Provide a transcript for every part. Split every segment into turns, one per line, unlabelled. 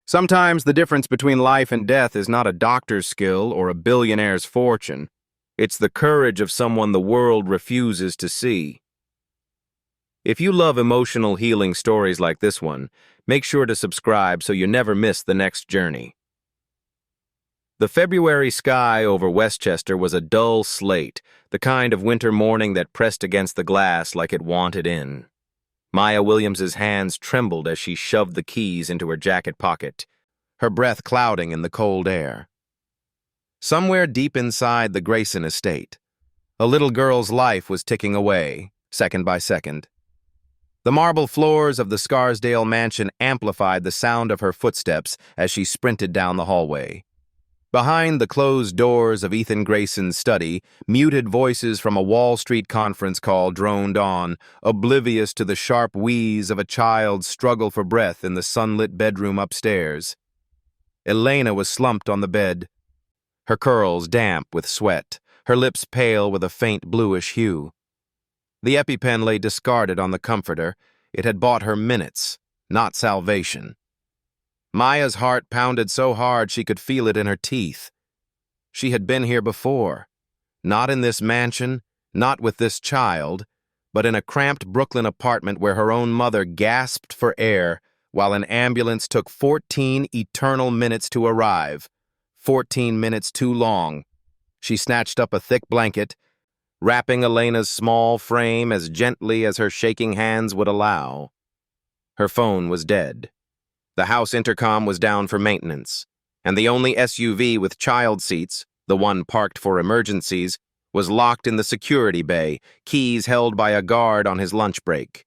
Sometimes the difference between life and death is not a doctor's skill or a billionaire's fortune. It's the courage of someone the world refuses to see. If you love emotional healing stories like this one, make sure to subscribe so you never miss the next journey. The February sky over Westchester was a dull slate, the kind of winter morning that pressed against the glass like it wanted in. Maya Williams's hands trembled as she shoved the keys into her jacket pocket, her breath clouding in the cold air. Somewhere deep inside the Grayson estate, a little girl's life was ticking away, second by second. The marble floors of the Scarsdale mansion amplified the sound of her footsteps as she sprinted down the hallway. Behind the closed doors of Ethan Grayson's study, muted voices from a Wall Street conference call droned on, oblivious to the sharp wheeze of a child's struggle for breath in the sunlit bedroom upstairs. Elena was slumped on the bed, her curls damp with sweat, her lips pale with a faint bluish hue. The EpiPen lay discarded on the comforter. It had bought her minutes, not salvation. Maya's heart pounded so hard she could feel it in her teeth. She had been here before. Not in this mansion, not with this child, but in a cramped Brooklyn apartment where her own mother gasped for air while an ambulance took 14 eternal minutes to arrive. 14 minutes too long. She snatched up a thick blanket, wrapping Elena's small frame as gently as her shaking hands would allow. Her phone was dead. The house intercom was down for maintenance, and the only SUV with child seats, the one parked for emergencies, was locked in the security bay, keys held by a guard on his lunch break.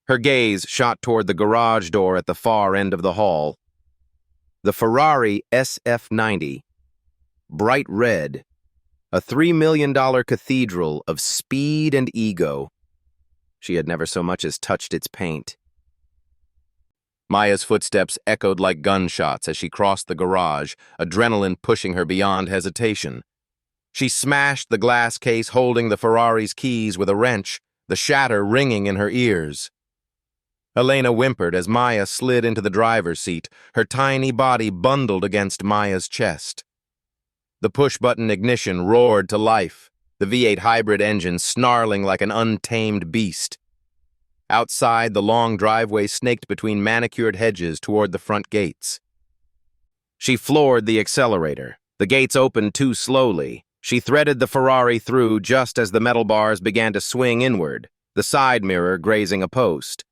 Her gaze shot toward the garage door at the far end of the hall. The Ferrari SF90, bright red, a $3 million cathedral of speed and ego. She had never so much as touched its paint. Maya's footsteps echoed like gunshots as she crossed the garage, adrenaline pushing her beyond hesitation. She smashed the glass case holding the Ferrari's keys with a wrench, the shatter ringing in her ears. Elena whimpered as Maya slid into the driver's seat, her tiny body bundled against Maya's chest. The push-button ignition roared to life, the V8 hybrid engine snarling like an untamed beast. Outside, the long driveway snaked between manicured hedges toward the front gates. She floored the accelerator. The gates opened too slowly. She threaded the Ferrari through just as the metal bars began to swing inward, the side mirror grazing a post.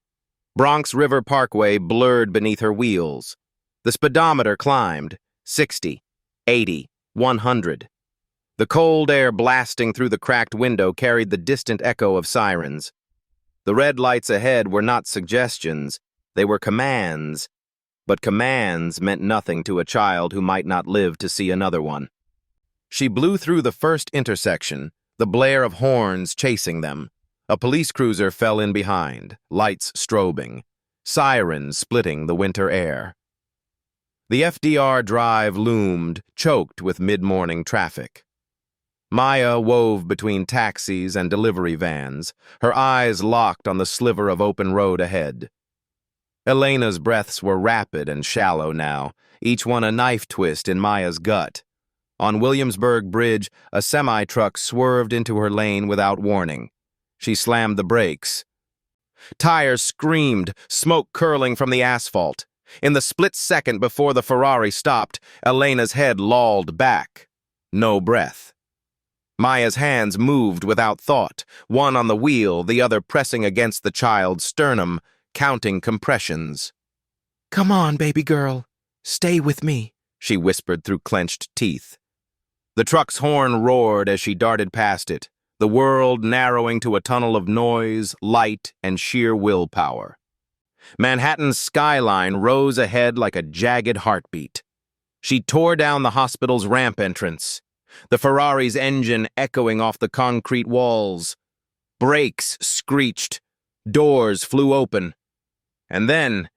Bronx River Parkway blurred beneath her wheels. The speedometer climbed, 60, 80, 100. The cold air blasting through the cracked window carried the distant echo of sirens. The red lights ahead were not suggestions, they were commands, but commands meant nothing to a child who might not live to see another one. She blew through the first intersection, the blare of horns chasing them. A police cruiser fell in behind, lights strobing, sirens splitting the winter air. The FDR Drive loomed, choked with mid-morning traffic. Maya wove between taxis and delivery vans, her eyes locked on the sliver of open road ahead. Elena's breaths were rapid and shallow now, each one a knife twist in Maya's gut. On Williamsburg Bridge, a semi-truck swerved into her lane without warning. She slammed the brakes. Tires screamed, smoke curling from the asphalt. In the split second before the Ferrari stopped, Elena's head lolled back. No breath. Maya's hands moved without thought, one on the wheel, the other pressing against the child's sternum, counting compressions. "Come on, baby girl. Stay with me," she whispered through clenched teeth. The truck's horn roared as she darted past it, the world narrowing to a tunnel of noise, light, and sheer willpower. Manhattan's skyline rose ahead like a jagged heartbeat. She tore down the hospital's ramp entrance, the Ferrari's engine echoing off the concrete walls. Brakes screeched, doors flew open. And then,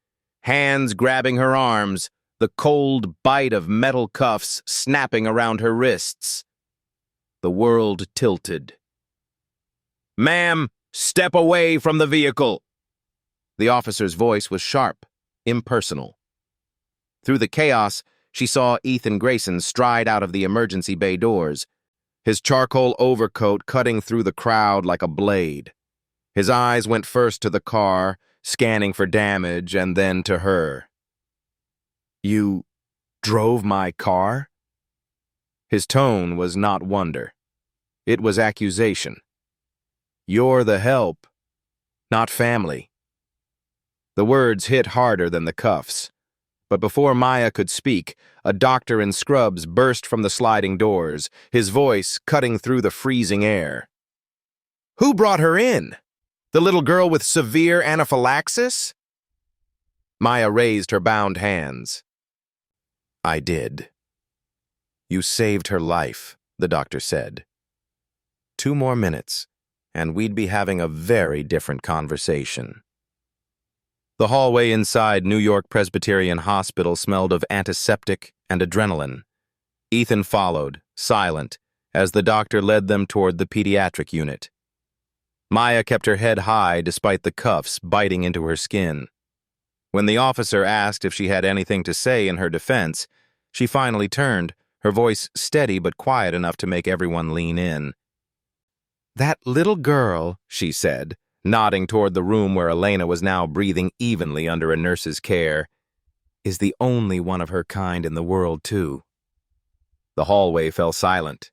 hands grabbing her arms, the cold bite of metal cuffs snapping around her wrists. The world tilted. "Ma'am, step away from the vehicle!" The officer's voice was sharp, impersonal. Through the chaos, she saw Ethan Grayson stride out of the emergency bay doors, his charcoal overcoat cutting through the crowd like a blade. His eyes went first to the car, scanning for damage, and then to her. "You drove my car?" His tone was not wonder. It was accusation. "You're the help, not family." The words hit harder than the cuffs. But before Maya could speak, a doctor in scrubs burst from the sliding doors, his voice cutting through the freezing air. "Who brought her in? The little girl with severe anaphylaxis?" Maya raised her bound hands. "I did." "You saved her life," the doctor said. 2 more minutes, and we'd be having a very different conversation. The hallway inside New York Presbyterian Hospital smelled of antiseptic and adrenaline. Ethan followed, silent, as the doctor led them toward the pediatric unit. Maya kept her head high despite the cuffs biting into her skin. When the officer asked if she had anything to say in her defense, she finally turned, her voice steady but quiet enough to make everyone lean in. "That little girl," she said, nodding toward the room where Elena was now breathing evenly under a nurse's care, "is the only one of her kind in the world, too." The hallway fell silent.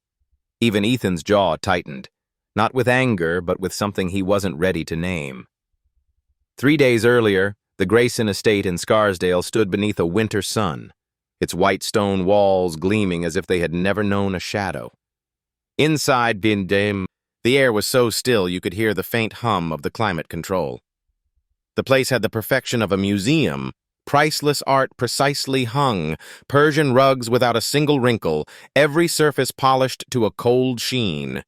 Even Ethan's jaw tightened, not with anger, but with something he wasn't ready to name. 3 days earlier, the Grayson estate in Scarsdale stood beneath a winter sun, its white stone walls gleaming as if they had never known a shadow. Inside Bindem, the air was so still you could hear the faint hum of the climate control. The place had the perfection of a museum, priceless art precisely hung, Persian rugs without a single wrinkle, every surface polished to a cold sheen.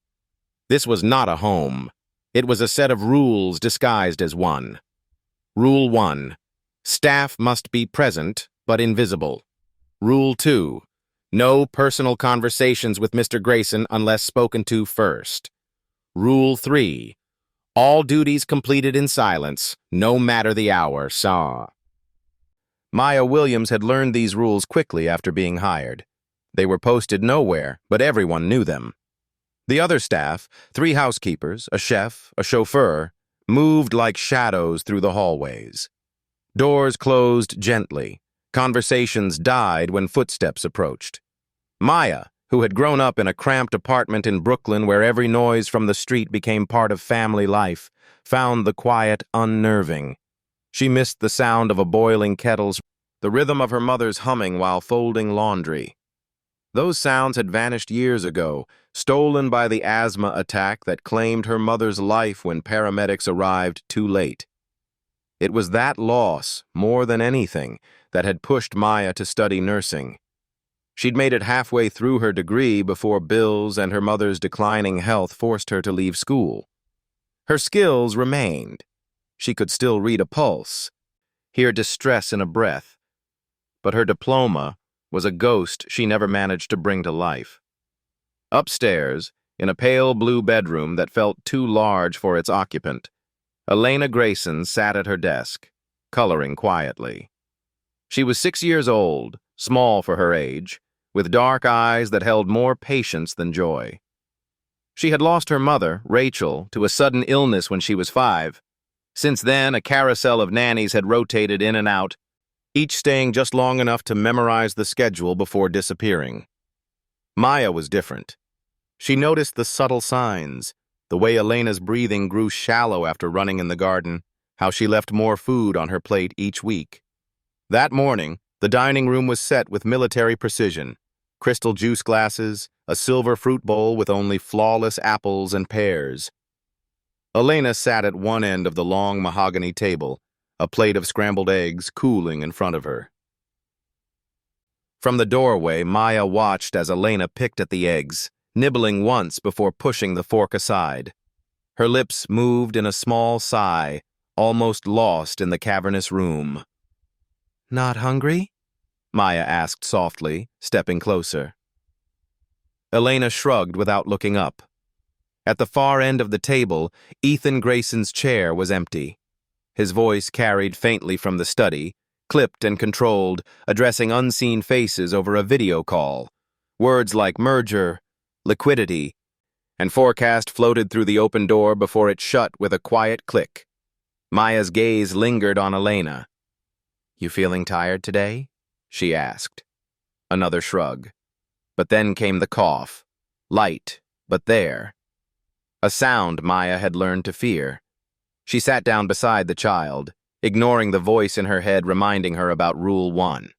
This was not a home. It was a set of rules disguised as one. Rule 1. Staff must be present, but invisible. Rule 2. No personal conversations with Mr. Grayson unless spoken to first. Rule 3. All duties completed in silence, no matter the hour, saw. Maya Williams had learned these rules quickly after being hired. They were posted nowhere, but everyone knew them. The other staff, 3 housekeepers, a chef, a chauffeur, moved like shadows through the hallways. Doors closed gently. Conversations died when footsteps approached. Maya, who had grown up in a cramped apartment in Brooklyn where every noise from the street became part of family life, found the quiet unnerving. She missed the sound of a boiling kettle, the rhythm of her mother's humming while folding laundry. Those sounds had vanished years ago, stolen by the asthma attack that claimed her mother's life when paramedics arrived too late. It was that loss, more than anything, that had pushed Maya to study nursing. She'd made it halfway through her degree before bills and her mother's declining health forced her to leave school. Her skills remained. She could still read a pulse, hear distress in a breath. But her diploma was a ghost she never managed to bring to life. Upstairs, in a pale blue bedroom that felt too large for its occupant, Elena Grayson sat at her desk, coloring quietly. She was 6 years old, small for her age, with dark eyes that held more patience than joy. She had lost her mother, Rachel, to a sudden illness when she was 5. Since then, a carousel of nannies had rotated in and out, each staying just long enough to memorize the schedule before disappearing. Maya was different. She noticed the subtle signs, the way Elena's breathing grew shallow after running in the garden, how she left more food on her plate each week. That morning, the dining room was set with military precision. Crystal juice glasses, a silver fruit bowl with only flawless apples and pears. Elena sat at one end of the long mahogany table, a plate of scrambled eggs cooling in front of her. From the doorway, Maya watched as Elena picked at the eggs, nibbling once before pushing the fork aside. Her lips moved in a small sigh, almost lost in the cavernous room. "Not hungry?" Maya asked softly, stepping closer. Elena shrugged without looking up. At the far end of the table, Ethan Grayson's chair was empty. His voice carried faintly from the study, clipped and controlled, addressing unseen faces over a video call. Words like merger, liquidity, and forecast floated through the open door before it shut with a quiet click. Maya's gaze lingered on Elena. "You feeling tired today?" she asked. Another shrug. But then came the cough. Light, but there. A sound Maya had learned to fear. She sat down beside the child, ignoring the voice in her head reminding her about Rule 1.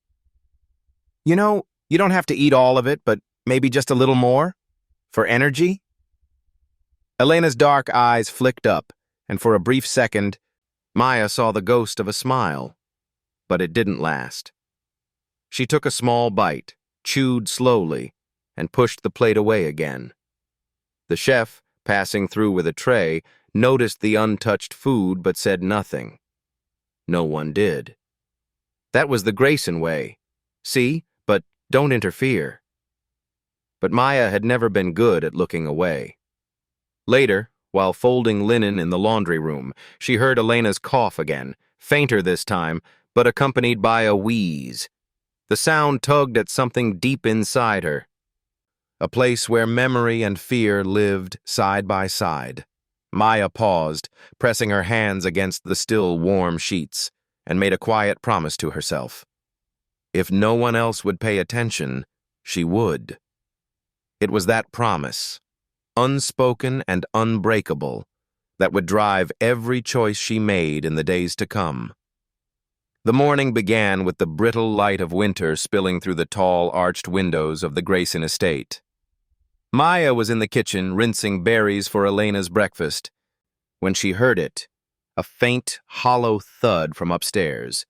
"You know, you don't have to eat all of it, but maybe just a little more? For energy?" Elena's dark eyes flicked up, and for a brief second, Maya saw the ghost of a smile. But it didn't last. She took a small bite, chewed slowly, and pushed the plate away again. The chef, passing through with a tray, noticed the untouched food but said nothing. No one did. That was the Grayson way. See, but don't interfere. But Maya had never been good at looking away. Later, while folding linen in the laundry room, she heard Elena's cough again, fainter this time, but accompanied by a wheeze. The sound tugged at something deep inside her. A place where memory and fear lived side by side. Maya paused, pressing her hands against the still warm sheets, and made a quiet promise to herself. If no one else would pay attention, she would. It was that promise, unspoken and unbreakable, that would drive every choice she made in the days to come. The morning began with the brittle light of winter spilling through the tall, arched windows of the Grayson estate. Maya was in the kitchen rinsing berries for Elena's breakfast when she heard it, a faint, hollow thud from upstairs.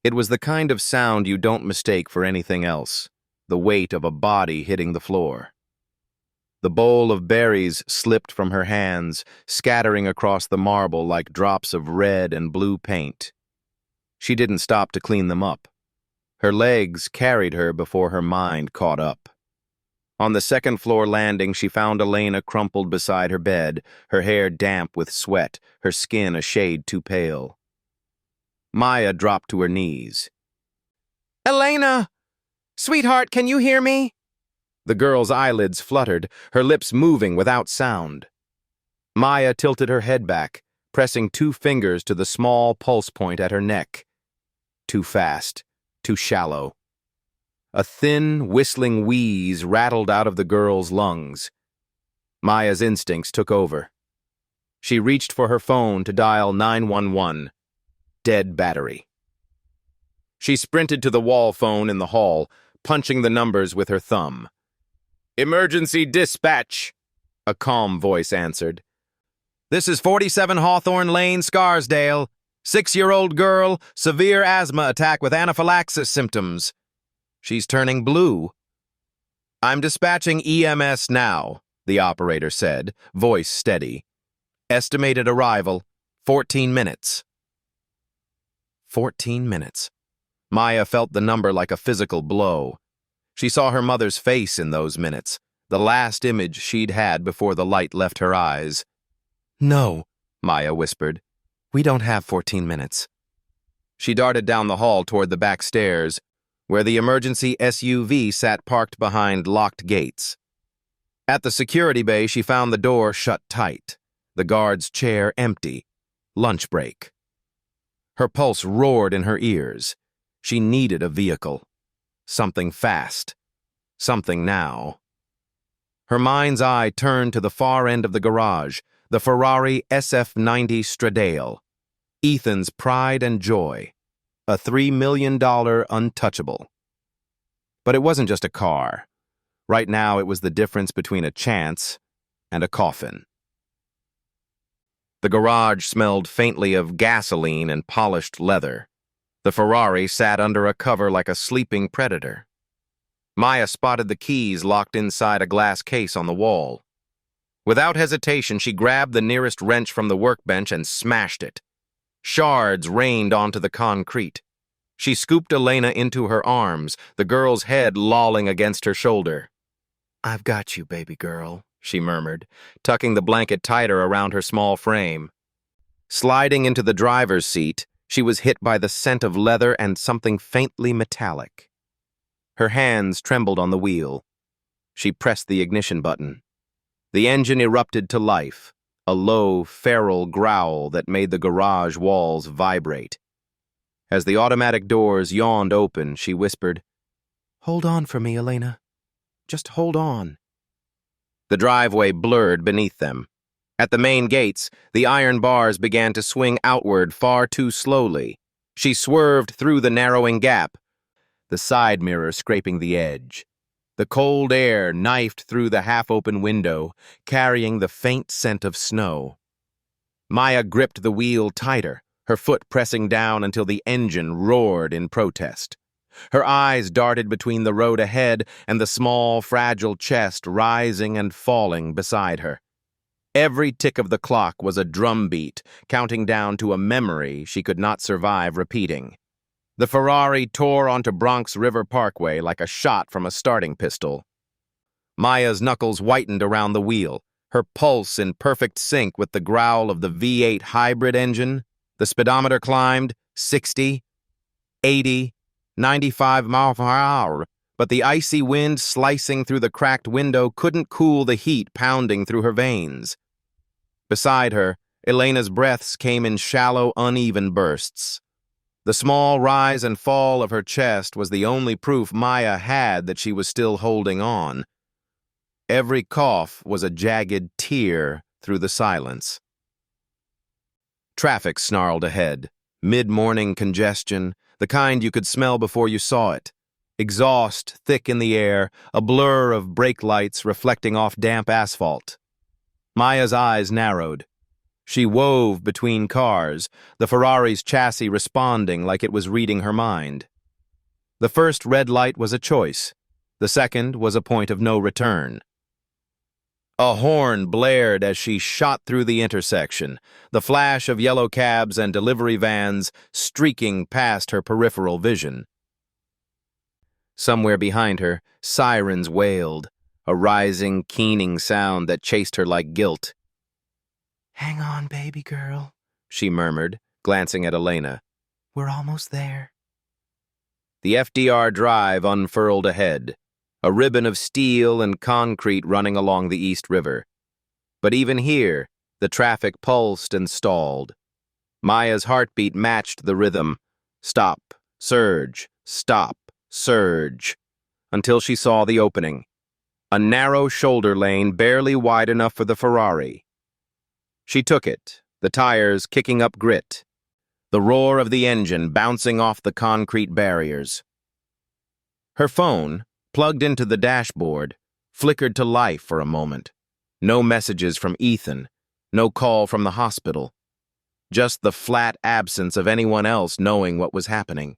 It was the kind of sound you don't mistake for anything else, the weight of a body hitting the floor. The bowl of berries slipped from her hands, scattering across the marble like drops of red and blue paint. She didn't stop to clean them up. Her legs carried her before her mind caught up. On the second-floor landing, she found Elena crumpled beside her bed, her hair damp with sweat, her skin a shade too pale. Maya dropped to her knees. "Elena! Sweetheart, can you hear me?" The girl's eyelids fluttered, her lips moving without sound. Maya tilted her head back, pressing 2 fingers to the small pulse point at her neck. Too fast, too shallow. A thin, whistling wheeze rattled out of the girl's lungs. Maya's instincts took over. She reached for her phone to dial 911. Dead battery. She sprinted to the wall phone in the hall, punching the numbers with her thumb. "Emergency dispatch," a calm voice answered. "This is 47 Hawthorne Lane, Scarsdale. 6-year-old girl, severe asthma attack with anaphylaxis symptoms. She's turning blue." "I'm dispatching EMS now," the operator said, voice steady. "Estimated arrival, 14 minutes. 14 minutes. Maya felt the number like a physical blow. She saw her mother's face in those minutes, the last image she'd had before the light left her eyes. "No," Maya whispered. "We don't have 14 minutes." She darted down the hall toward the back stairs, where the emergency SUV sat parked behind locked gates. At the security bay, she found the door shut tight, the guard's chair empty. Lunch break. Her pulse roared in her ears. She needed a vehicle. Something fast. Something now. Her mind's eye turned to the far end of the garage, the Ferrari SF90 Stradale. Ethan's pride and joy. A $3 million untouchable. But it wasn't just a car. Right now it was the difference between a chance and a coffin. The garage smelled faintly of gasoline and polished leather. The Ferrari sat under a cover like a sleeping predator. Maya spotted the keys locked inside a glass case on the wall. Without hesitation, she grabbed the nearest wrench from the workbench and smashed it. Shards rained onto the concrete. She scooped Elena into her arms, the girl's head lolling against her shoulder. "I've got you, baby girl," she murmured, tucking the blanket tighter around her small frame. Sliding into the driver's seat, She was hit by the scent of leather and something faintly metallic. Her hands trembled on the wheel. She pressed the ignition button. The engine erupted to life, a low, feral growl that made the garage walls vibrate. As the automatic doors yawned open, she whispered, "Hold on for me, Elena. Just hold on." The driveway blurred beneath them. At the main gates, the iron bars began to swing outward far too slowly. She swerved through the narrowing gap, the side mirror scraping the edge. The cold air knifed through the half-open window, carrying the faint scent of snow. Maya gripped the wheel tighter, her foot pressing down until the engine roared in protest. Her eyes darted between the road ahead and the small, fragile chest rising and falling beside her. Every tick of the clock was a drumbeat, counting down to a memory she could not survive repeating. The Ferrari tore onto Bronx River Parkway like a shot from a starting pistol. Maya's knuckles whitened around the wheel, her pulse in perfect sync with the growl of the V8 hybrid engine. The speedometer climbed 60, 80, 95 miles per hour, but the icy wind slicing through the cracked window couldn't cool the heat pounding through her veins. Beside her, Elena's breaths came in shallow, uneven bursts. The small rise and fall of her chest was the only proof Maya had that she was still holding on. Every cough was a jagged tear through the silence. Traffic snarled ahead. Mid-morning congestion, the kind you could smell before you saw it. Exhaust thick in the air, a blur of brake lights reflecting off damp asphalt. Maya's eyes narrowed. She wove between cars, the Ferrari's chassis responding like it was reading her mind. The first red light was a choice. The second was a point of no return. A horn blared as she shot through the intersection, the flash of yellow cabs and delivery vans streaking past her peripheral vision. Somewhere behind her, sirens wailed, a rising, keening sound that chased her like guilt. "Hang on, baby girl," she murmured, glancing at Elena. "We're almost there." The FDR drive unfurled ahead, a ribbon of steel and concrete running along the East River. But even here, the traffic pulsed and stalled. Maya's heartbeat matched the rhythm. Stop, surge, stop, surge, until she saw the opening. A narrow shoulder lane barely wide enough for the Ferrari. She took it, the tires kicking up grit, the roar of the engine bouncing off the concrete barriers. Her phone, plugged into the dashboard, flickered to life for a moment. No messages from Ethan, no call from the hospital. Just the flat absence of anyone else knowing what was happening.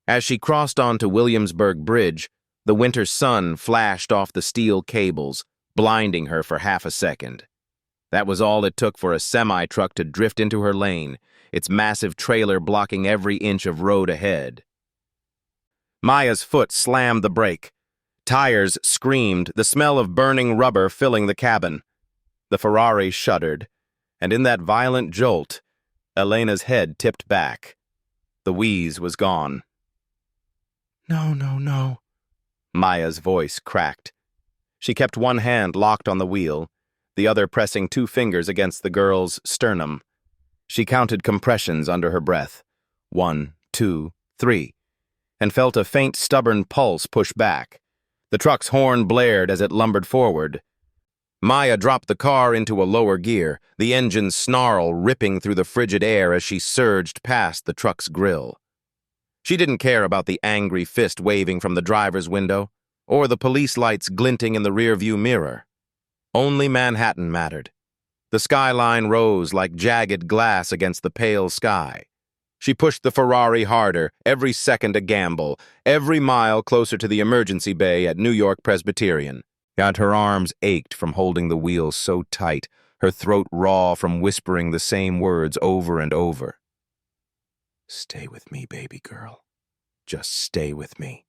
As she crossed onto Williamsburg Bridge, the winter sun flashed off the steel cables, blinding her for half a second. That was all it took for a semi-truck to drift into her lane, its massive trailer blocking every inch of road ahead. Maya's foot slammed the brake. Tires screamed, the smell of burning rubber filling the cabin. The Ferrari shuddered, and in that violent jolt, Elena's head tipped back. The wheeze was gone. "No, no, no." Maya's voice cracked. She kept one hand locked on the wheel, the other pressing 2 fingers against the girl's sternum. She counted compressions under her breath. 1, 2, 3, and felt a faint, stubborn pulse push back. The truck's horn blared as it lumbered forward. Maya dropped the car into a lower gear, the engine's snarl ripping through the frigid air as she surged past the truck's grill. She didn't care about the angry fist waving from the driver's window, or the police lights glinting in the rearview mirror. Only Manhattan mattered. The skyline rose like jagged glass against the pale sky. She pushed the Ferrari harder, every second a gamble, every mile closer to the emergency bay at New York Presbyterian. And her arms ached from holding the wheel so tight, her throat raw from whispering the same words over and over. "Stay with me, baby girl. Just stay with me."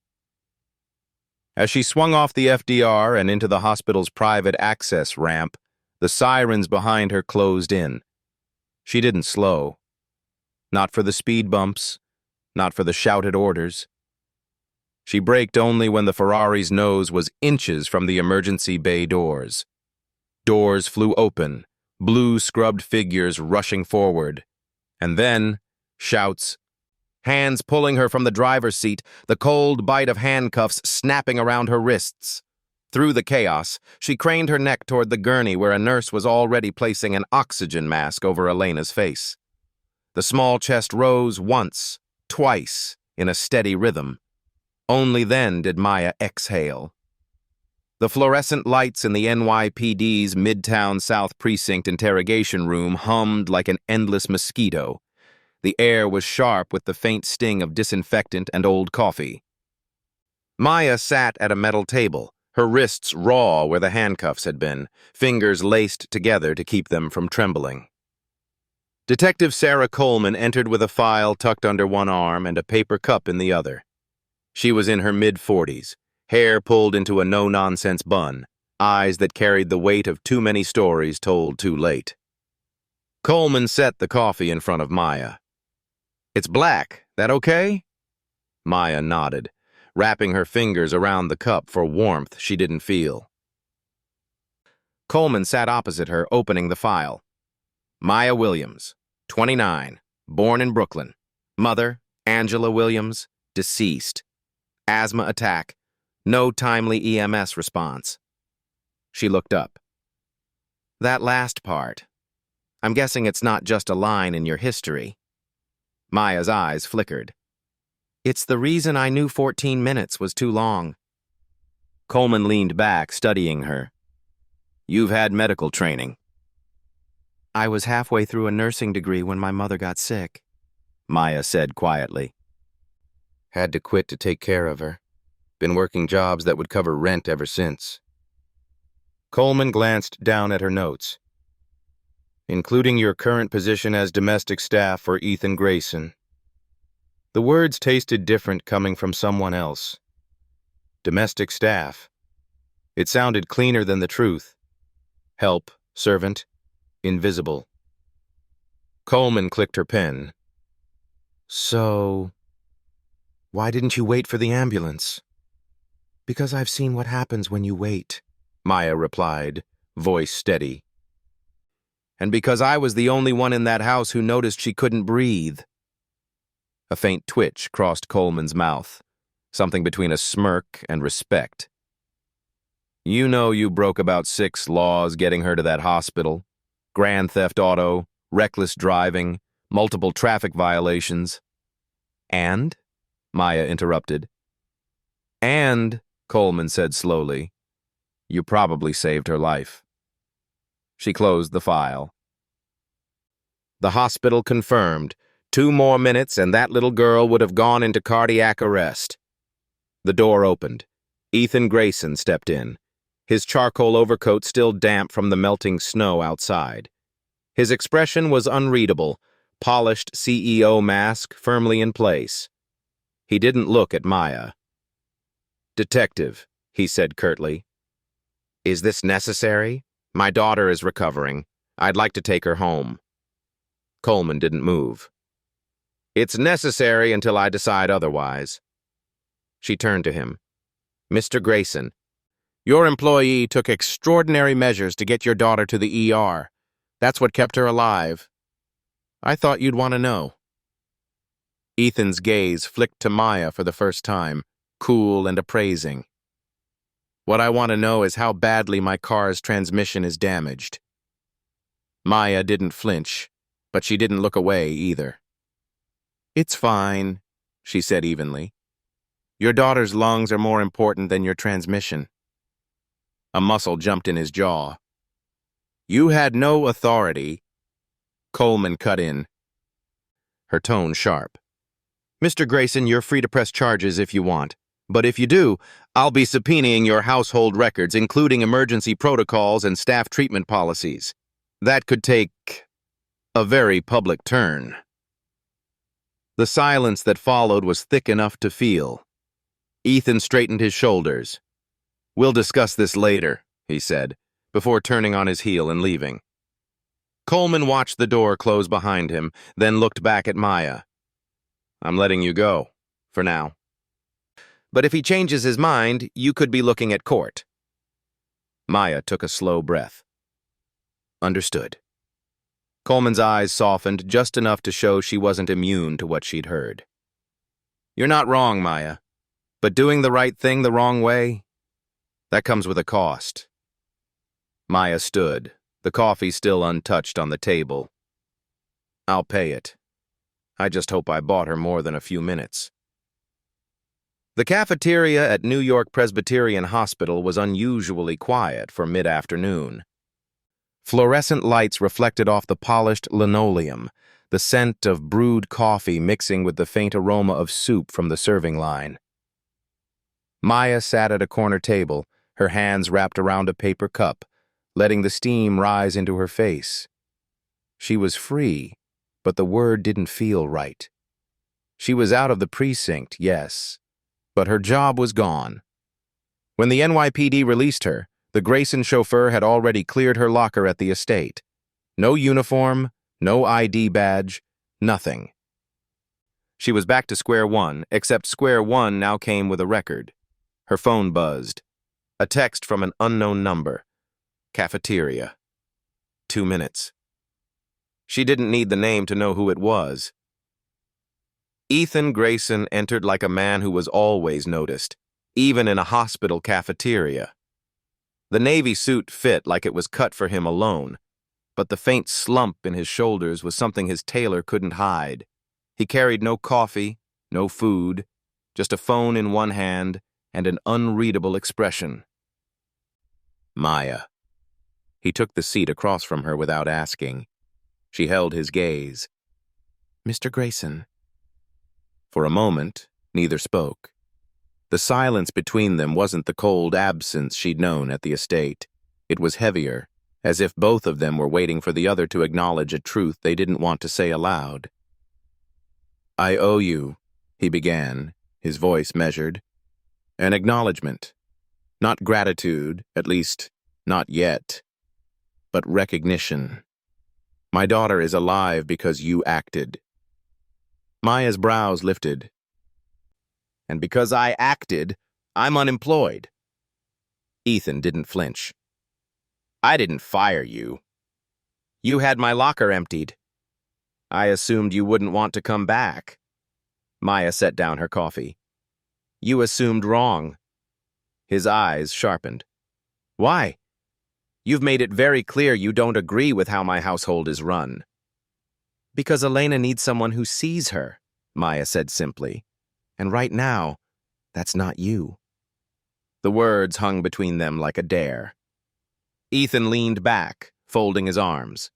As she swung off the FDR and into the hospital's private access ramp, the sirens behind her closed in. She didn't slow. Not for the speed bumps, not for the shouted orders. She braked only when the Ferrari's nose was inches from the emergency bay doors. Doors flew open, blue scrubbed figures rushing forward. And then, shouts, hands pulling her from the driver's seat, the cold bite of handcuffs snapping around her wrists. Through the chaos, she craned her neck toward the gurney where a nurse was already placing an oxygen mask over Elena's face. The small chest rose once, twice, in a steady rhythm. Only then did Maya exhale. The fluorescent lights in the NYPD's Midtown South Precinct interrogation room hummed like an endless mosquito. The air was sharp with the faint sting of disinfectant and old coffee. Maya sat at a metal table, her wrists raw where the handcuffs had been, fingers laced together to keep them from trembling. Detective Sarah Coleman entered with a file tucked under one arm and a paper cup in the other. She was in her mid-40s, hair pulled into a no-nonsense bun, eyes that carried the weight of too many stories told too late. Coleman set the coffee in front of Maya. "It's black. That okay?" Maya nodded, wrapping her fingers around the cup for warmth she didn't feel. Coleman sat opposite her, opening the file. Maya Williams, 29, born in Brooklyn. Mother, Angela Williams, deceased. Asthma attack. No timely EMS response. She looked up. "That last part. I'm guessing it's not just a line in your history." Maya's eyes flickered. "It's the reason I knew 14 minutes was too long." Coleman leaned back, studying her. "You've had medical training." "I was halfway through a nursing degree when my mother got sick," Maya said quietly. "Had to quit to take care of her. Been working jobs that would cover rent ever since." Coleman glanced down at her notes. "Including your current position as domestic staff for Ethan Grayson." The words tasted different coming from someone else. Domestic staff. It sounded cleaner than the truth. Help, servant, invisible. Coleman clicked her pen. "So, why didn't you wait for the ambulance?" "Because I've seen what happens when you wait," Maya replied, voice steady. "And because I was the only one in that house who noticed she couldn't breathe." A faint twitch crossed Coleman's mouth, something between a smirk and respect. "You know you broke about 6 laws getting her to that hospital. Grand theft auto, reckless driving, multiple traffic violations." "And?" Maya interrupted. "And," Coleman said slowly, "you probably saved her life." She closed the file. The hospital confirmed. 2 more minutes and that little girl would have gone into cardiac arrest. The door opened. Ethan Grayson stepped in, his charcoal overcoat still damp from the melting snow outside. His expression was unreadable, polished CEO mask firmly in place. He didn't look at Maya. "Detective," he said curtly. "Is this necessary? My daughter is recovering. I'd like to take her home." Coleman didn't move. "It's necessary until I decide otherwise." She turned to him. "Mr. Grayson, your employee took extraordinary measures to get your daughter to the ER. That's what kept her alive. I thought you'd want to know." Ethan's gaze flicked to Maya for the first time, cool and appraising. "What I want to know is how badly my car's transmission is damaged." Maya didn't flinch, but she didn't look away either. "It's fine," she said evenly. "Your daughter's lungs are more important than your transmission." A muscle jumped in his jaw. "You had no authority." Coleman cut in, her tone sharp. "Mr. Grayson, you're free to press charges if you want. But if you do, I'll be subpoenaing your household records, including emergency protocols and staff treatment policies. That could take a very public turn." The silence that followed was thick enough to feel. Ethan straightened his shoulders. "We'll discuss this later," he said, before turning on his heel and leaving. Coleman watched the door close behind him, then looked back at Maya. I'm letting you go, for now. But if he changes his mind, you could be looking at court. Maya took a slow breath. Understood. Coleman's eyes softened just enough to show she wasn't immune to what she'd heard. You're not wrong, Maya. But doing the right thing the wrong way, that comes with a cost. Maya stood, the coffee still untouched on the table. I'll pay it. I just hope I bought her more than a few minutes. The cafeteria at New York Presbyterian Hospital was unusually quiet for mid-afternoon. Fluorescent lights reflected off the polished linoleum, the scent of brewed coffee mixing with the faint aroma of soup from the serving line. Maya sat at a corner table, her hands wrapped around a paper cup, letting the steam rise into her face. She was free, but the word didn't feel right. She was out of the precinct, yes, but her job was gone. When the NYPD released her, the Grayson chauffeur had already cleared her locker at the estate. No uniform, no ID badge, nothing. She was back to square one, except square one now came with a record. Her phone buzzed. A text from an unknown number. Cafeteria. 2 minutes. She didn't need the name to know who it was. Ethan Grayson entered like a man who was always noticed, even in a hospital cafeteria. The navy suit fit like it was cut for him alone, but the faint slump in his shoulders was something his tailor couldn't hide. He carried no coffee, no food, just a phone in one hand and an unreadable expression. Maya. He took the seat across from her without asking. She held his gaze. Mr. Grayson. For a moment, neither spoke. The silence between them wasn't the cold absence she'd known at the estate. It was heavier, as if both of them were waiting for the other to acknowledge a truth they didn't want to say aloud. I owe you, he began, his voice measured. An acknowledgement. Not gratitude, at least, not yet. But recognition. My daughter is alive because you acted. Maya's brows lifted. And because I acted, I'm unemployed. Ethan didn't flinch. I didn't fire you. You had my locker emptied. I assumed you wouldn't want to come back. Maya set down her coffee. You assumed wrong. His eyes sharpened. Why? You've made it very clear you don't agree with how my household is run. Because Elena needs someone who sees her, Maya said simply. And right now, that's not you. The words hung between them like a dare. Ethan leaned back, folding his arms.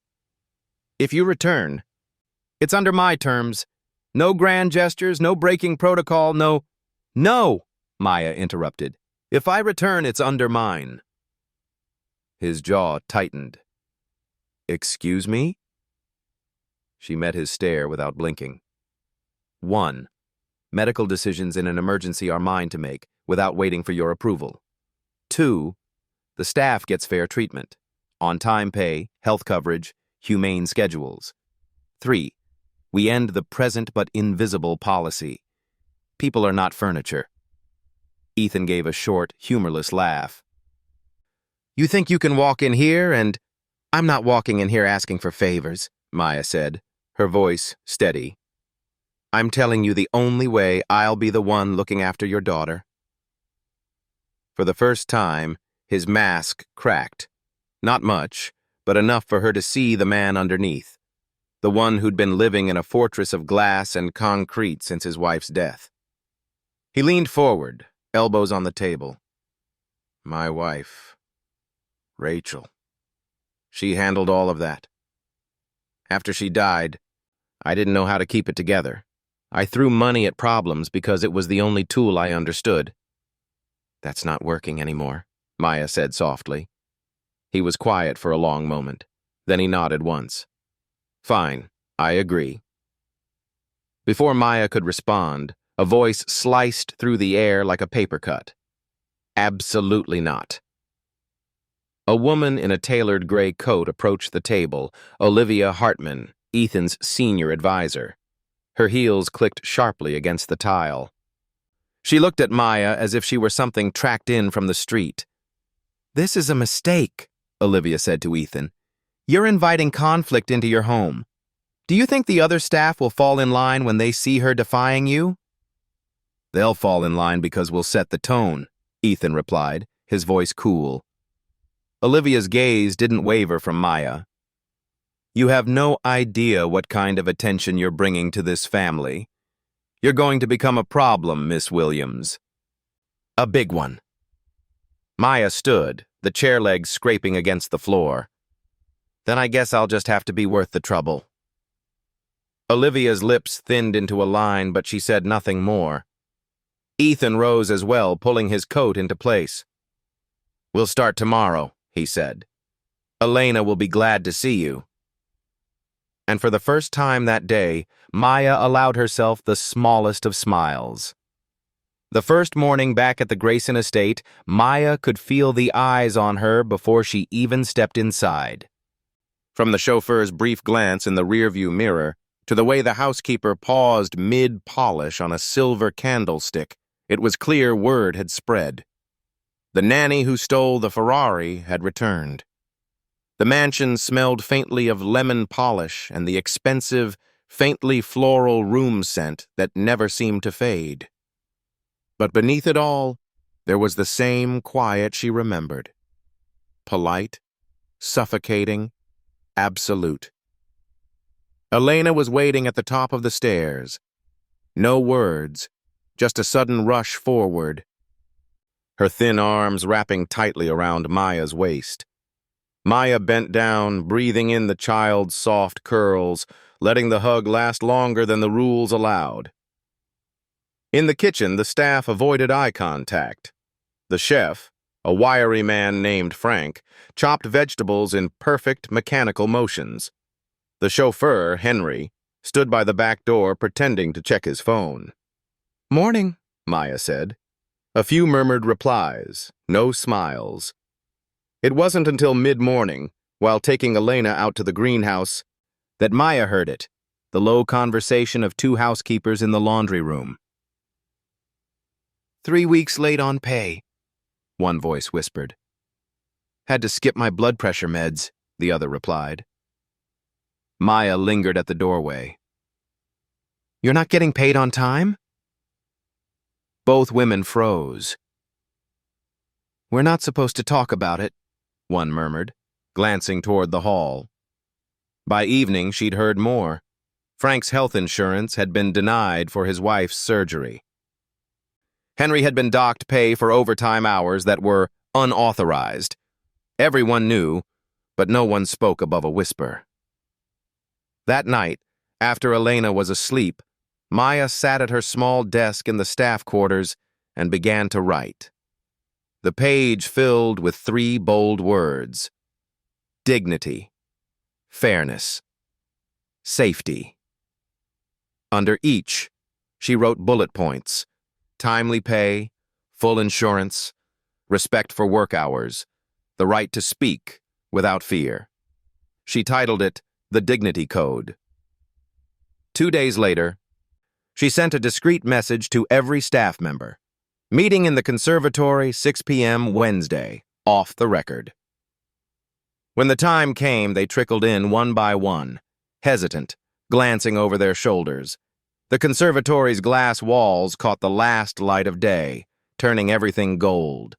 If you return, it's under my terms. No grand gestures, no breaking protocol, no... No, Maya interrupted. If I return, it's under mine. His jaw tightened. Excuse me? She met his stare without blinking. 1. Medical decisions in an emergency are mine to make, without waiting for your approval. 2. The staff gets fair treatment. On-time pay, health coverage, humane schedules. 3. We end the present but invisible policy. People are not furniture. Ethan gave a short, humorless laugh. You think you can walk in here and... I'm not walking in here asking for favors, Maya said, her voice steady. I'm telling you the only way I'll be the one looking after your daughter. For the first time, his mask cracked. Not much, but enough for her to see the man underneath, the one who'd been living in a fortress of glass and concrete since his wife's death. He leaned forward, elbows on the table. My wife, Rachel. She handled all of that. After she died, I didn't know how to keep it together. I threw money at problems because it was the only tool I understood. That's not working anymore, Maya said softly. He was quiet for a long moment. Then he nodded once. Fine, I agree. Before Maya could respond, a voice sliced through the air like a paper cut. Absolutely not. A woman in a tailored gray coat approached the table, Olivia Hartman, Ethan's senior advisor. Her heels clicked sharply against the tile. She looked at Maya as if she were something tracked in from the street. "This is a mistake," Olivia said to Ethan. "You're inviting conflict into your home. Do you think the other staff will fall in line when they see her defying you?" "They'll fall in line because we'll set the tone," Ethan replied, his voice cool. Olivia's gaze didn't waver from Maya. "You have no idea what kind of attention you're bringing to this family. You're going to become a problem, Miss Williams. A big one." Maya stood, the chair legs scraping against the floor. "Then I guess I'll just have to be worth the trouble." Olivia's lips thinned into a line, but she said nothing more. Ethan rose as well, pulling his coat into place. "We'll start tomorrow," he said. "Elena will be glad to see you." And for the first time that day, Maya allowed herself the smallest of smiles. The first morning back at the Grayson estate, Maya could feel the eyes on her before she even stepped inside. From the chauffeur's brief glance in the rearview mirror to the way the housekeeper paused mid-polish on a silver candlestick, it was clear word had spread. The nanny who stole the Ferrari had returned. The mansion smelled faintly of lemon polish and the expensive, faintly floral room scent that never seemed to fade. But beneath it all, there was the same quiet she remembered. Polite, suffocating, absolute. Elena was waiting at the top of the stairs. No words, just a sudden rush forward, her thin arms wrapping tightly around Maya's waist. Maya bent down, breathing in the child's soft curls, letting the hug last longer than the rules allowed. In the kitchen, the staff avoided eye contact. The chef, a wiry man named Frank, chopped vegetables in perfect mechanical motions. The chauffeur, Henry, stood by the back door pretending to check his phone. "Morning," Maya said. A few murmured replies, no smiles. It wasn't until mid-morning, while taking Elena out to the greenhouse, that Maya heard it, the low conversation of two housekeepers in the laundry room. "3 weeks late on pay," one voice whispered. "Had to skip my blood pressure meds," the other replied. Maya lingered at the doorway. "You're not getting paid on time?" Both women froze. "We're not supposed to talk about it," one murmured, glancing toward the hall. By evening, she'd heard more. Frank's health insurance had been denied for his wife's surgery. Henry had been docked pay for overtime hours that were unauthorized. Everyone knew, but no one spoke above a whisper. That night, after Elena was asleep, Maya sat at her small desk in the staff quarters and began to write. The page filled with 3 bold words: dignity, fairness, safety. Under each, she wrote bullet points: timely pay, full insurance, respect for work hours, the right to speak without fear. She titled it The Dignity Code. 2 days later, she sent a discreet message to every staff member. Meeting in the conservatory, 6 p.m. Wednesday, off the record. When the time came, they trickled in one by one, hesitant, glancing over their shoulders. The conservatory's glass walls caught the last light of day, turning everything gold.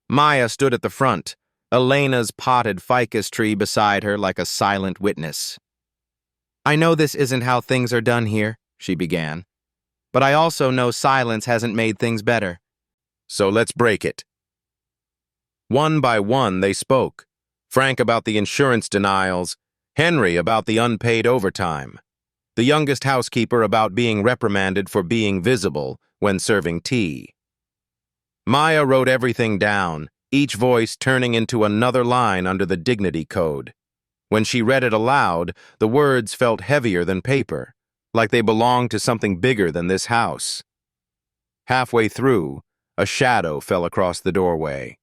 Maya stood at the front, Elena's potted ficus tree beside her like a silent witness. "I know this isn't how things are done here," she began. "But I also know silence hasn't made things better. So let's break it." One by one they spoke. Frank about the insurance denials, Henry about the unpaid overtime, the youngest housekeeper about being reprimanded for being visible when serving tea. Maya wrote everything down, each voice turning into another line under the dignity code. When she read it aloud, the words felt heavier than paper, like they belonged to something bigger than this house. Halfway through, a shadow fell across the doorway.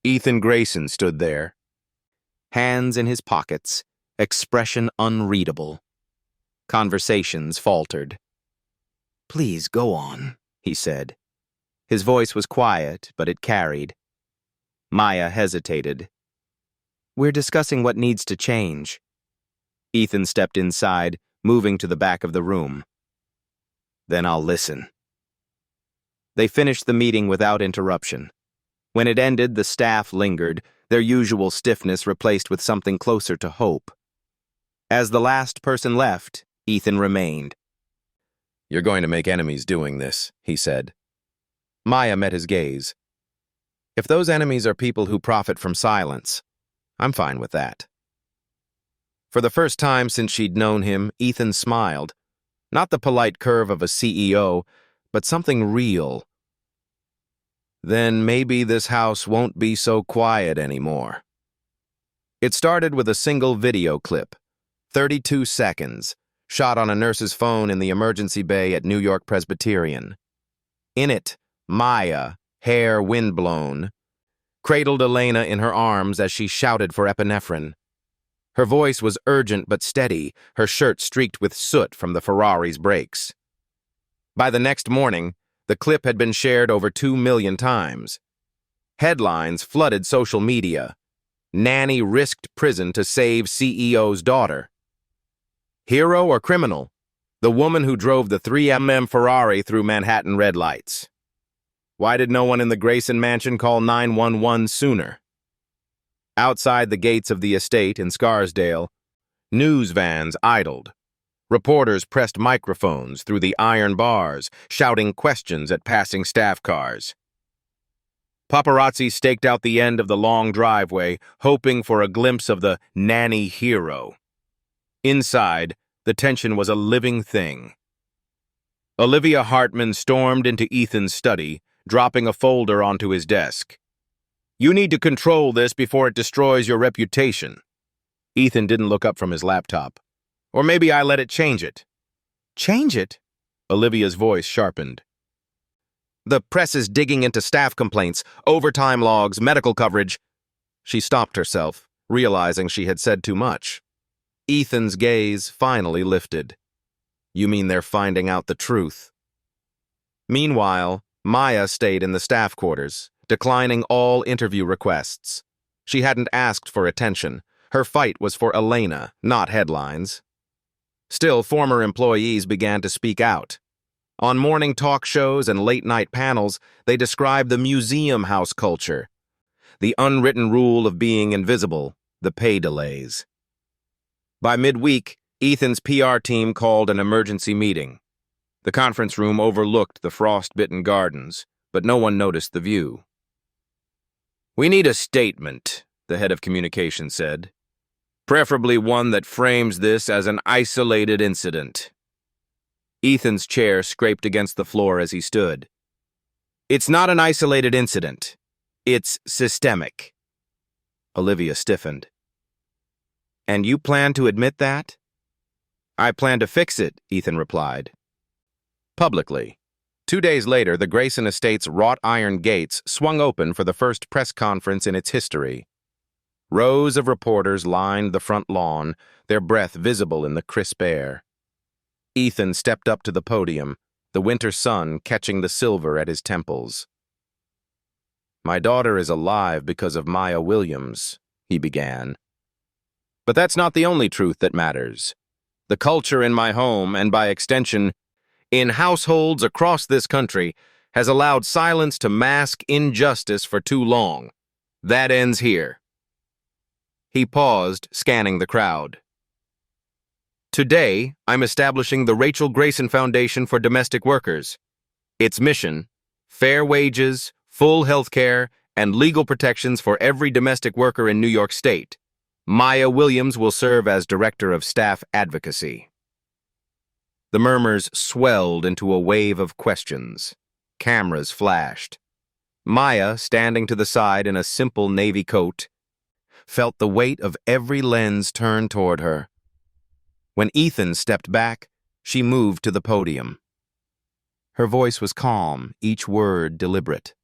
Ethan Grayson stood there, hands in his pockets, expression unreadable. Conversations faltered. "Please go on," he said. His voice was quiet, but it carried. Maya hesitated. "We're discussing what needs to change." Ethan stepped inside, moving to the back of the room. "Then I'll listen." They finished the meeting without interruption. When it ended, the staff lingered, their usual stiffness replaced with something closer to hope. As the last person left, Ethan remained. "You're going to make enemies doing this," he said. Maya met his gaze. "If those enemies are people who profit from silence, I'm fine with that." For the first time since she'd known him, Ethan smiled. Not the polite curve of a CEO, but something real. "Then maybe this house won't be so quiet anymore." It started with a single video clip, 32 seconds, shot on a nurse's phone in the emergency bay at New York Presbyterian. In it, Maya, hair windblown, cradled Elena in her arms as she shouted for epinephrine. Her voice was urgent but steady, her shirt streaked with soot from the Ferrari's brakes. By the next morning, the clip had been shared over 2 million times. Headlines flooded social media. "Nanny risked prison to save CEO's daughter." Hero or criminal? The woman who drove the 3mm Ferrari through Manhattan red lights. Why did no one in the Grayson mansion call 911 sooner? Outside the gates of the estate in Scarsdale, news vans idled. Reporters pressed microphones through the iron bars, shouting questions at passing staff cars. Paparazzi staked out the end of the long driveway, hoping for a glimpse of the nanny hero. Inside, the tension was a living thing. Olivia Hartman stormed into Ethan's study, dropping a folder onto his desk. "You need to control this before it destroys your reputation." Ethan didn't look up from his laptop. "Or maybe I let it change it." "Change it?" Olivia's voice sharpened. "The press is digging into staff complaints, overtime logs, medical coverage." She stopped herself, realizing she had said too much. Ethan's gaze finally lifted. "You mean they're finding out the truth?" Meanwhile, Maya stayed in the staff quarters, declining all interview requests. She hadn't asked for attention. Her fight was for Elena, not headlines. Still, former employees began to speak out. On morning talk shows and late-night panels, they described the museum house culture, the unwritten rule of being invisible, the pay delays. By midweek, Ethan's PR team called an emergency meeting. The conference room overlooked the frost-bitten gardens, but no one noticed the view. "We need a statement," the head of communications said. "Preferably one that frames this as an isolated incident." Ethan's chair scraped against the floor as he stood. "It's not an isolated incident. It's systemic." Olivia stiffened. "And you plan to admit that?" "I plan to fix it," Ethan replied. Publicly. 2 days later, the Grayson estate's wrought iron gates swung open for the first press conference in its history. Rows of reporters lined the front lawn, their breath visible in the crisp air. Ethan stepped up to the podium, the winter sun catching the silver at his temples. "My daughter is alive because of Maya Williams," he began. "But that's not the only truth that matters. The culture in my home, and by extension, in households across this country, has allowed silence to mask injustice for too long. That ends here." He paused, scanning the crowd. "Today, I'm establishing the Rachel Grayson Foundation for Domestic Workers. Its mission: fair wages, full health care, and legal protections for every domestic worker in New York State. Maya Williams will serve as Director of Staff Advocacy." The murmurs swelled into a wave of questions. Cameras flashed. Maya, standing to the side in a simple navy coat, felt the weight of every lens turned toward her. When Ethan stepped back, she moved to the podium. Her voice was calm, each word deliberate.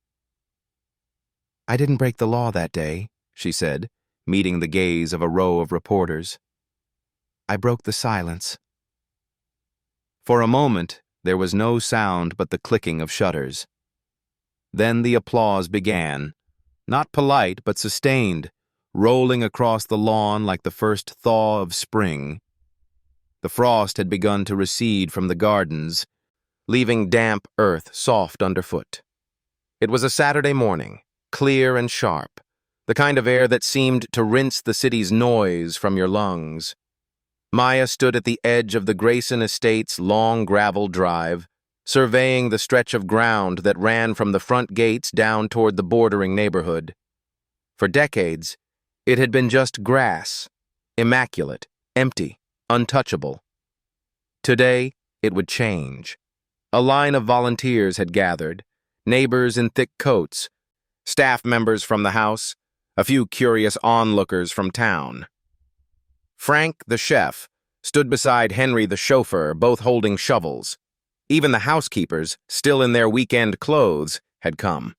I didn't break the law that day, she said, meeting the gaze of a row of reporters. I broke the silence. For a moment, there was no sound but the clicking of shutters. Then the applause began, not polite but sustained, rolling across the lawn like the first thaw of spring. The frost had begun to recede from the gardens, leaving damp earth soft underfoot. It was a Saturday morning, clear and sharp, the kind of air that seemed to rinse the city's noise from your lungs. Maya stood at the edge of the Grayson Estate's long gravel drive, surveying the stretch of ground that ran from the front gates down toward the bordering neighborhood. For decades, it had been just grass, immaculate, empty, untouchable. Today, it would change. A line of volunteers had gathered, neighbors in thick coats, staff members from the house, a few curious onlookers from town. Frank, the chef, stood beside Henry, the chauffeur, both holding shovels. Even the housekeepers, still in their weekend clothes, had come.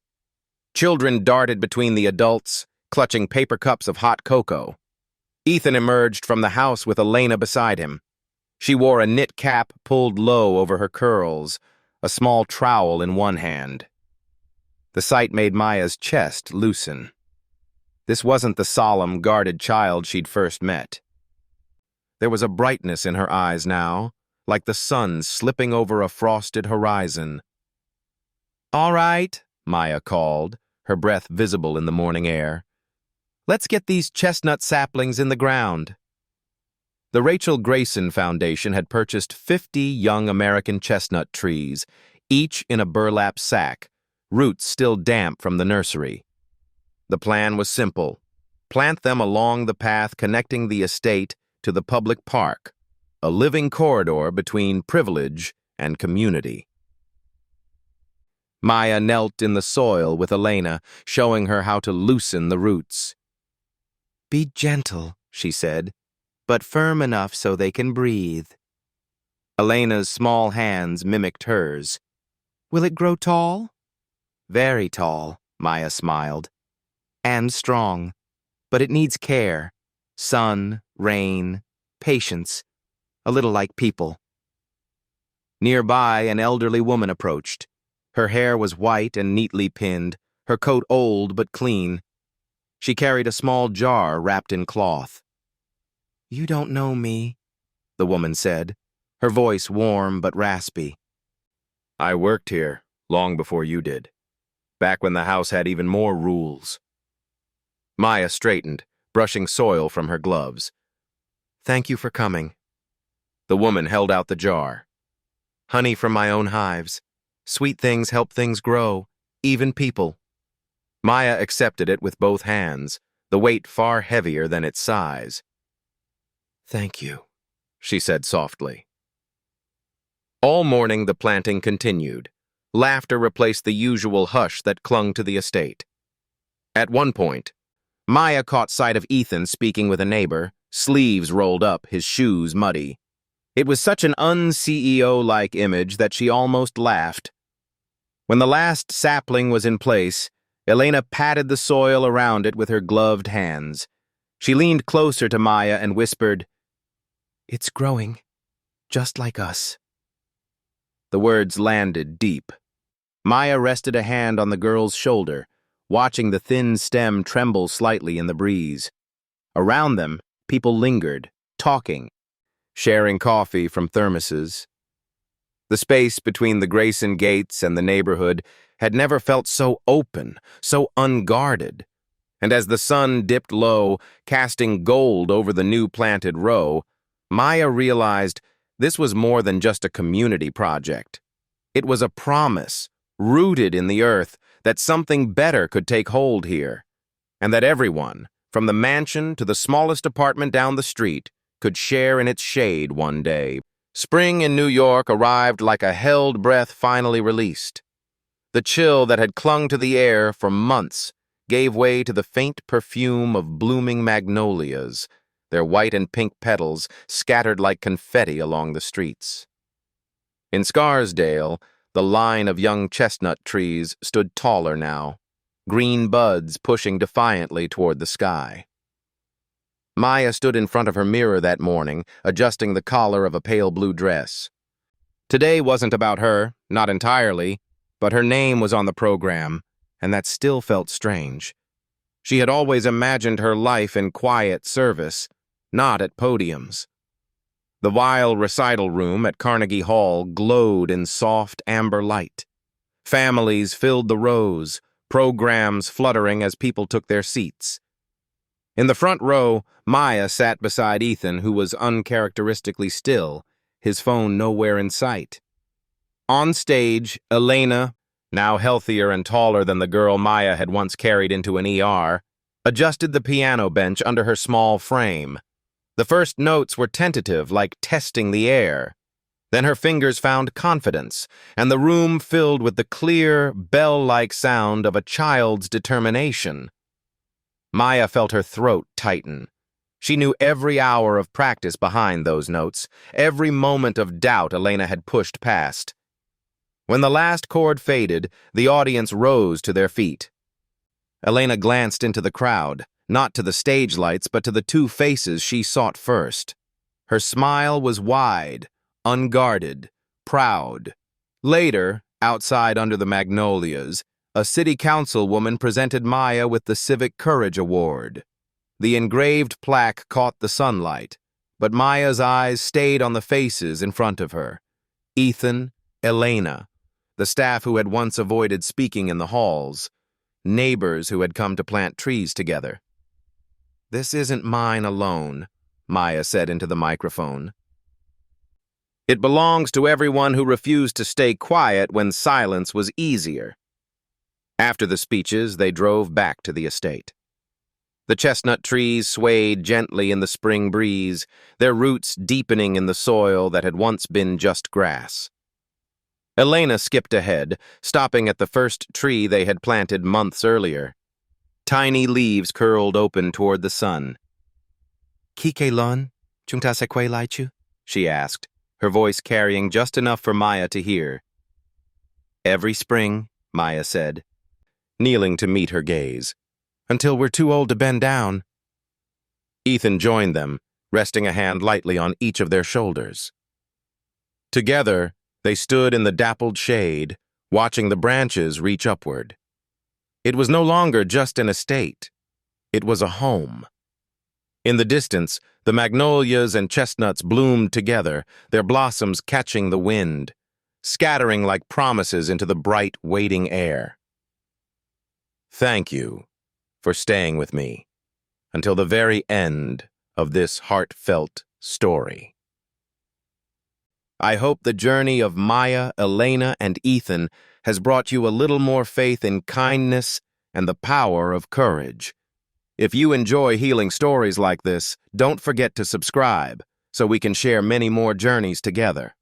Children darted between the adults, clutching paper cups of hot cocoa. Ethan emerged from the house with Elena beside him. She wore a knit cap pulled low over her curls, a small trowel in one hand. The sight made Maya's chest loosen. This wasn't the solemn, guarded child she'd first met. There was a brightness in her eyes now, like the sun slipping over a frosted horizon. "All right," Maya called, her breath visible in the morning air. "Let's get these chestnut saplings in the ground." The Rachel Grayson Foundation had purchased 50 young American chestnut trees, each in a burlap sack, roots still damp from the nursery. The plan was simple: plant them along the path connecting the estate to the public park, a living corridor between privilege and community. Maya knelt in the soil with Elena, showing her how to loosen the roots. "Be gentle," she said, "but firm enough so they can breathe." Elena's small hands mimicked hers. "Will it grow tall?" "Very tall," Maya smiled. "And strong. But it needs care. Sun, rain, patience. A little like people." Nearby, an elderly woman approached. Her hair was white and neatly pinned, her coat old but clean. She carried a small jar wrapped in cloth. "You don't know me," the woman said, her voice warm but raspy. "I worked here long before you did, back when the house had even more rules." Maya straightened, brushing soil from her gloves. "Thank you for coming." The woman held out the jar. "Honey from my own hives. Sweet things help things grow, even people." Maya accepted it with both hands, the weight far heavier than its size. "Thank you," she said softly. All morning the planting continued. Laughter replaced the usual hush that clung to the estate. At one point, Maya caught sight of Ethan speaking with a neighbor, sleeves rolled up, his shoes muddy. It was such an un-CEO-like image that she almost laughed. When the last sapling was in place, Elena patted the soil around it with her gloved hands. She leaned closer to Maya and whispered, "It's growing, just like us." The words landed deep. Maya rested a hand on the girl's shoulder, watching the thin stem tremble slightly in the breeze. Around them, people lingered, talking, sharing coffee from thermoses. The space between the Grayson gates and the neighborhood had never felt so open, so unguarded. And as the sun dipped low, casting gold over the new planted row, Maya realized this was more than just a community project. It was a promise, rooted in the earth, that something better could take hold here, and that everyone, from the mansion to the smallest apartment down the street, could share in its shade one day. Spring in New York arrived like a held breath finally released. The chill that had clung to the air for months gave way to the faint perfume of blooming magnolias, their white and pink petals scattered like confetti along the streets. In Scarsdale, the line of young chestnut trees stood taller now, green buds pushing defiantly toward the sky. Maya stood in front of her mirror that morning, adjusting the collar of a pale blue dress. Today wasn't about her, not entirely, but her name was on the program, and that still felt strange. She had always imagined her life in quiet service, not at podiums. The Weil recital room at Carnegie Hall glowed in soft amber light. Families filled the rows, programs fluttering as people took their seats. In the front row, Maya sat beside Ethan, who was uncharacteristically still, his phone nowhere in sight. On stage, Elena, now healthier and taller than the girl Maya had once carried into an ER, adjusted the piano bench under her small frame. The first notes were tentative, like testing the air. Then her fingers found confidence, and the room filled with the clear, bell-like sound of a child's determination. Maya felt her throat tighten. She knew every hour of practice behind those notes, every moment of doubt Elena had pushed past. When the last chord faded, the audience rose to their feet. Elena glanced into the crowd, not to the stage lights, but to the two faces she sought first. Her smile was wide, unguarded, proud. Later, outside under the magnolias, a city councilwoman presented Maya with the Civic Courage Award. The engraved plaque caught the sunlight, but Maya's eyes stayed on the faces in front of her. Ethan, Elena, the staff who had once avoided speaking in the halls, neighbors who had come to plant trees together. "This isn't mine alone," Maya said into the microphone. "It belongs to everyone who refused to stay quiet when silence was easier." After the speeches, they drove back to the estate. The chestnut trees swayed gently in the spring breeze, their roots deepening in the soil that had once been just grass. Elena skipped ahead, stopping at the first tree they had planted months earlier. Tiny leaves curled open toward the sun. "Kike lon, chungta sekwe laichu?" she asked, her voice carrying just enough for Maya to hear. "Every spring," Maya said, kneeling to meet her gaze. "Until we're too old to bend down." Ethan joined them, resting a hand lightly on each of their shoulders. Together, they stood in the dappled shade, watching the branches reach upward. It was no longer just an estate. It was a home. In the distance, the magnolias and chestnuts bloomed together, their blossoms catching the wind, scattering like promises into the bright, waiting air. Thank you for staying with me until the very end of this heartfelt story. I hope the journey of Maya, Elena, and Ethan has brought you a little more faith in kindness and the power of courage. If you enjoy healing stories like this, don't forget to subscribe so we can share many more journeys together.